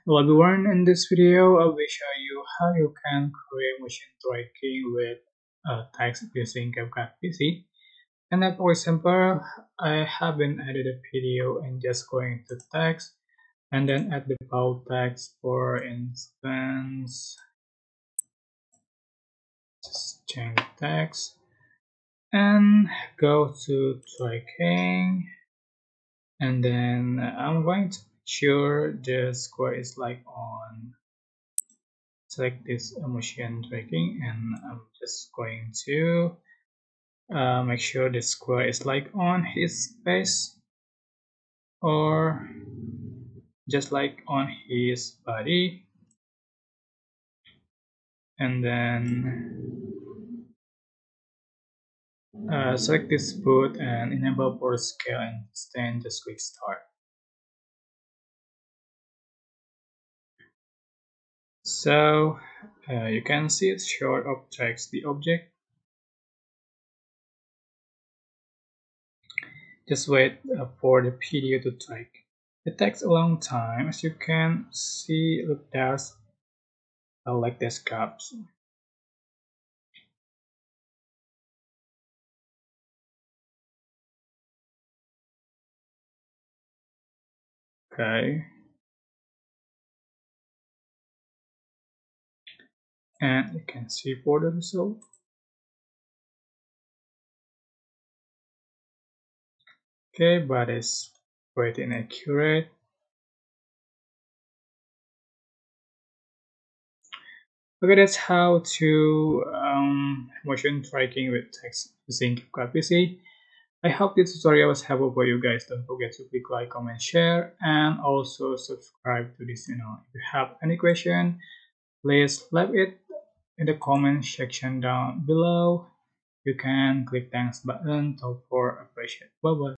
Hello everyone, in this video I will show you how you can create motion tracking with text using CapCut PC. And then for example, I haven't added a video and just going to text and then add the bold text. For instance, just change text and go to tracking, and then I'm going to make sure the square is like on. Select this motion tracking, and I'm just going to make sure the square is like on his face or just like on his body, and then select this boot and enable for scale, and then just click start. So you can see it short of tracks the object. Just wait for the video to track. It takes a long time. As you can see, look, there's like this cups. Okay, and you can see for the result. Okay, but it's pretty inaccurate. Okay, that's how to motion tracking with text using CapCut PC. I hope this tutorial was helpful for you guys. Don't forget to click like, comment, share, and also subscribe to this channel. If you have any question, please leave it in the comment section down below. You can click thanks button to for appreciate. Bye bye.